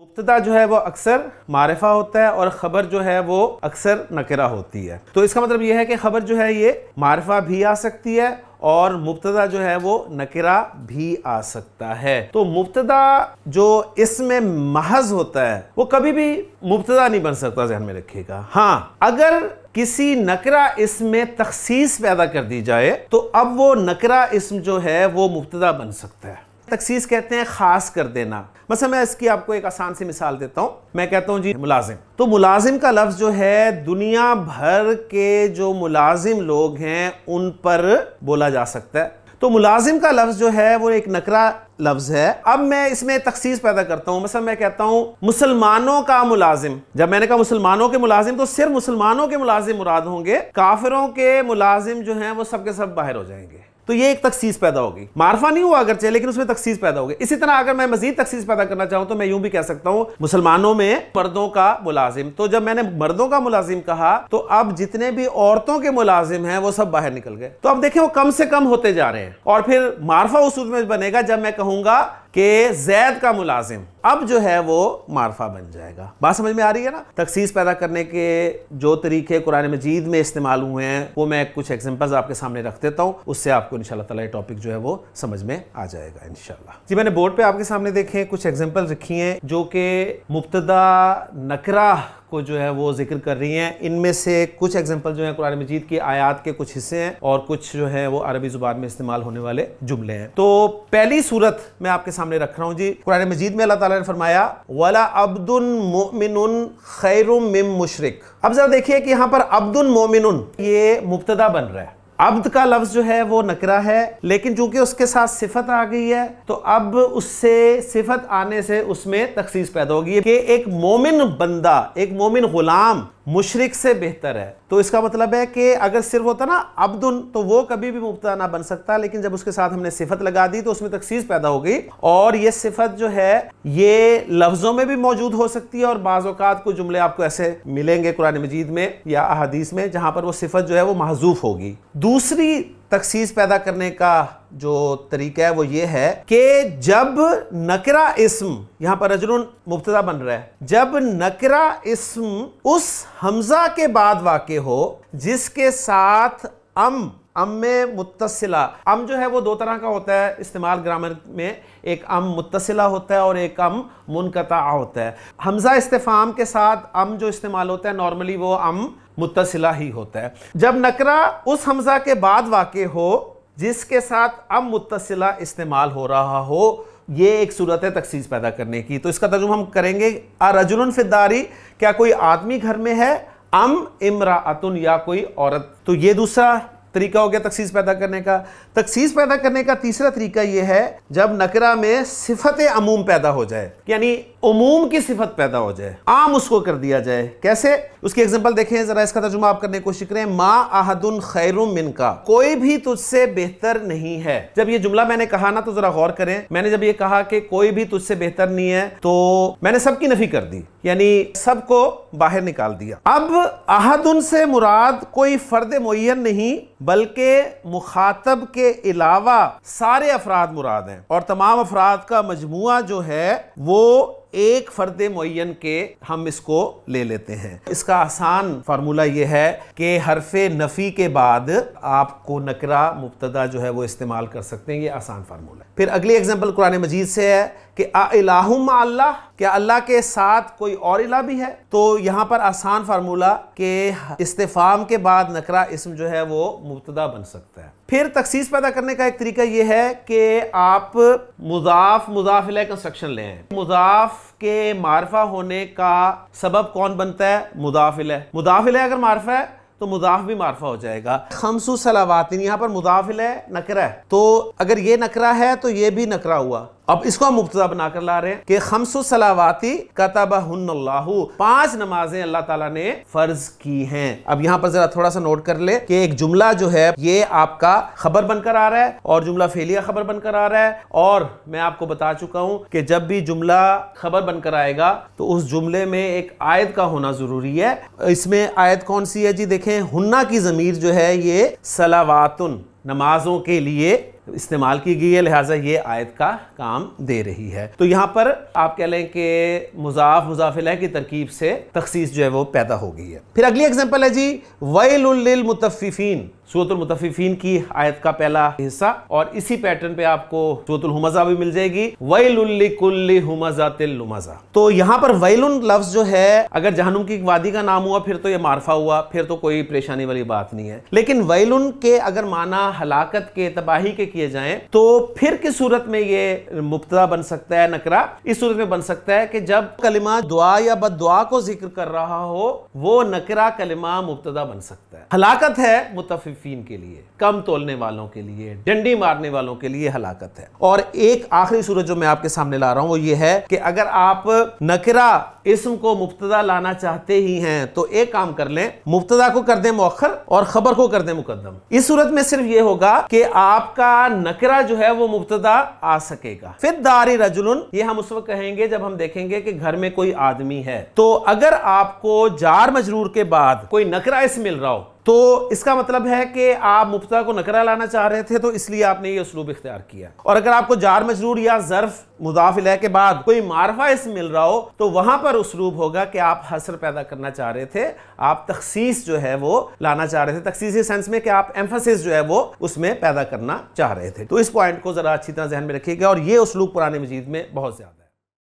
मुब्तदा जो है वो अक्सर मारिफा होता है और ख़बर जो है वो अक्सर नकिरा होती है। तो इसका मतलब ये है कि ख़बर जो है ये मारिफा भी आ सकती है और मुब्तदा जो है वो नकिरा भी आ सकता है। तो मुब्तदा जो इसमें महज होता है वो कभी भी मुब्तदा नहीं बन सकता, ध्यान में रखिएगा। हाँ, अगर किसी नकरा इसम में तखसीस पैदा कर दी जाए तो अब वो नकरा इसम जो है वो मुब्तदा बन सकता है। तखसीस कहते हैं खास कर देना। मतलब मैं इसकी आपको एक आसान सी मिसाल देता हूं। मैं कहता हूं जी मुलाजिम, तो मुलाजिम का लफ्ज जो है दुनिया भर के जो मुलाजिम लोग हैं उन पर बोला जा सकता है। तो मुलाजिम का लफ्ज जो है वो एक नकरा लफ्ज है। अब मैं इसमें तखसीस पैदा करता हूं। मतलब मैं कहता हूं मुसलमानों का मुलाजिम। जब मैंने कहा मुसलमानों के मुलाजिम तो सिर्फ मुसलमानों के मुलाजिम मुराद होंगे, काफिरों के मुलाजिम जो हैं वो सबके सब बाहर हो जाएंगे। तो ये एक तखसीस पैदा होगी। मारफा नहीं हुआ अगरचे, लेकिन उसमें तखसीस पैदा होगी। इसी तरह अगर मैं मजीद तखसीस पैदा करना चाहूं तो मैं यूं भी कह सकता हूं मुसलमानों में मर्दों का मुलाजिम। तो जब मैंने मर्दों का मुलाजिम कहा तो अब जितने भी औरतों के मुलाजिम हैं वो सब बाहर निकल गए। तो अब देखें वो कम से कम होते जा रहे हैं और फिर मारफा उस सूरत में बनेगा जब मैं कहूंगा कि जैद का मुलाजिम, अब जो है वो मारफा बन जाएगा। बात समझ में आ रही है ना। तखसीस पैदा करने के जो तरीके कुरान मजीद में इस्तेमाल हुए हैं वो मैं कुछ एग्जांपल्स आपके सामने रख देता हूं, उससे आपको इंशाल्लाह ताला ये टॉपिक जो है वो समझ में आ जाएगा इंशाल्लाह। जी, मैंने बोर्ड पे आपके सामने देखे कुछ एग्जांपल रखी हैं जो कि मुब्तदा नकरा को जो है वो जिक्र कर रही हैं। इनमें से कुछ एग्जांपल जो है कुरान मजीद की आयात के कुछ हिस्से हैं और कुछ जो है वो अरबी जुबान में इस्तेमाल होने वाले जुमले हैं। तो पहली सूरत मैं आपके सामने रख रहा हूं जी। कुरान मजीद में अल्लाह ताला ने फरमाया वला अब्दुन मुमिनुन खैरुम मिन मुशरिक। अब जरा देखिए कि यहां पर अब्दुन मोमिनुन ये मुब्तदा बन रहा है। अब्द का लफ्ज जो है वो नकरा है, लेकिन चूंकि उसके साथ सिफत आ गई है तो अब उससे सिफत आने से उसमें तखसीस पैदा होगी कि एक मोमिन बंदा, एक मोमिन गुलाम मुशरिक से बेहतर है। तो इसका मतलब है कि अगर सिर्फ होता ना अब्दुन तो वो कभी भी मुब्तदा ना बन सकता, लेकिन जब उसके साथ हमने सिफत लगा दी तो उसमें तखसीस पैदा हो गई। और ये सिफत जो है ये लफ्जों में भी मौजूद हो सकती है और बाज़ औक़ात को जुमले आपको ऐसे मिलेंगे कुरान मजीद में या अहादीस में जहां पर वो सिफत जो है वो महजूफ होगी। दूसरी तखसीस पैदा करने का जो तरीका है वो ये है कि जब नकरा इस्म, यहां पर रजुलन मुब्तदा बन रहा है, जब नकरा इस्म उस हमजा के बाद वाक़े हो जिसके साथ अम में मुत्तसिला, अम जो है वो दो तरह का होता है इस्तेमाल ग्रामर में, एक अम मुत्तसिला होता है और एक अम मुनक़ता होता है। हमजा इस्तिफ़ाम के साथ अम जो इस्तेमाल होता है नॉर्मली वो अम मुत्तसिला ही होता है। जब नकरा उस हमजा के बाद वाक़े हो जिसके साथ अम मुत्तसिला इस्तेमाल हो रहा हो, ये एक सूरत है तखसीस पैदा करने की। तो इसका तर्जुमा हम करेंगे रजुलन फिद्दारी, क्या कोई आदमी घर में है, अम इमराअतुन या कोई औरत। तो ये दूसरा तरीका हो गया तखसीस पैदा करने का। तखसीस पैदा करने का तीसरा तरीका यह है जब नकरा में सिफत अमूम पैदा हो जाए, यानी उमूम की सिफत पैदा हो जाए, आम उसको कर दिया जाए। कैसे, उसकी एग्जांपल देखें जरा, इसका तर्जुमा आप करने की कोशिश करें। मा अहदुन खैरुम मिनका, कोई भी तुझसे बेहतर नहीं है। जब ये जुमला मैंने कहा ना तो जरा गौर करें, मैंने जब ये कहा कि कोई भी तुझसे बेहतर नहीं है तो मैंने सबकी नफी कर दी, यानी सबको बाहर निकाल दिया। अब अहदुन से मुराद कोई फर्द मुय्यन नहीं बल्कि मुखातब के अलावा सारे अफराद मुराद हैं और तमाम अफराद का मजमुआ जो है वो एक फर्द मुय्यन के हम इसको ले लेते हैं। इसका आसान फार्मूला ये है कि हरफे नफ़ी के बाद आपको नकरा मुब्तदा जो है वो इस्तेमाल कर सकते हैं। ये आसान फार्मूला। फिर अगली एग्जांपल कुरान मजीद से है कि अइलाहुम अल्लाह, क्या अल्लाह के साथ कोई और इला भी है। तो यहाँ पर आसान फार्मूला कि इस्तिफाम के बाद नकरा इसम जो है वो मुब्तदा बन सकता है। फिर तखसीस पैदा करने का एक तरीका यह है कि आप मुजाफ मुजाफ इलैह कंस्ट्रक्शन लें। मुजाफ के मारफा होने का सबब कौन बनता है, मुदाफ इलैह। मुदाफ इलैह अगर मारफा है तो मुदाफ भी मारफा हो जाएगा। खमसु सलावातिन, यहाँ पर मुदाफ इलैह नकरा है, तो अगर ये नकरा है तो ये भी नकरा हुआ। अब इसको हम मुब्तदा बनाकर ला रहे हैं कि खमसु सलावाती कतबहुन्नल्लाहु, 5 नमाजें अल्लाह ताला ने फर्ज की हैं। अब यहाँ पर जरा थोड़ा सा नोट कर ले कि एक जुमला जो है ये आपका खबर बनकर आ रहा है और जुमला फेलिया खबर बनकर आ रहा है। और मैं आपको बता चुका हूं कि जब भी जुमला खबर बनकर आएगा तो उस जुमले में एक आयत का होना जरूरी है। इसमें आयत कौन सी है जी, देखें, हुन्ना की जमीर जो है ये सलावातुन, नमाजों के लिए इस्तेमाल की गई है, लिहाजा ये आयत का काम दे रही है। तो यहां पर आप कह लें कि मुजाफ मुजाफ इलैह की तरकीब से तखसीस जो है वो पैदा हो गई है। फिर अगली एग्जांपल है जी वैलुल लिल मुतफ्फिफीन, सूरतुल मुतफ्फिफीन की आयत का पहला हिस्सा, और इसी पैटर्न पे आपको सूरतुल हुमज़ा भी मिल जाएगी, वैलुल लिकुल्लि हुमज़ातिल लुमज़ा। तो यहां पर वैलुन लफ्ज जो है अगर जहन्नुम की वादी का नाम हुआ फिर तो ये मारफा हुआ, फिर तो कोई परेशानी वाली बात नहीं है। लेकिन वैलुन के अगर माना हलाकत के, तबाही के किए जाएं तो फिर किस सूरत में ये मुब्तदा बन सकता है नकरा? इस सूरत में बन सकता है कि जब कलिमा दुआ या बद्दुआ को जिक्र कर रहा हो वो नकरा कलिमा मुब्तदा बन सकता है। हलाकत है मुतफ्फिफीन के लिए, कम तोलने वालों के लिए, डंडी मारने वालों के लिए हलाकत है। और एक आखिरी सूरत जो मैं आपके सामने ला रहा हूं वो ये है कि अगर आप नकरा इस्म को मुब्तदा लाना चाहते ही हैं तो एक काम कर लें, मुब्तदा को कर दें मुअख्खर और खबर को कर दें मुकद्दम। इस सूरत में सिर्फ ये होगा कि आपका नकरा जो है वो मुब्तदा आ सकेगा। फिर दारी रजुलुन, ये हम उस वक्त कहेंगे जब हम देखेंगे कि घर में कोई आदमी है। तो अगर आपको जार मजरूर के बाद कोई नकरा इस्म मिल रहा हो तो इसका मतलब है कि आप मुब्तदा को नकरा लाना चाह रहे थे, तो इसलिए आपने ये उसलूब इख्तियार किया। और अगर आपको जार मजरूर या ज़र्फ मुदाफ इलैह के बाद कोई मारफा इस्म मिल रहा हो तो वहां पर उसलूब होगा कि आप हसर पैदा करना चाह रहे थे, आप तखसीस जो है वो लाना चाह रहे थे, तखसीस सेंस में कि आप एम्फेसिस जो है वो उसमें पैदा करना चाह रहे थे। तो इस पॉइंट को जरा अच्छी तरह ध्यान में रखिएगा और ये उसलूब कुरान मजीद में बहुत ज्यादा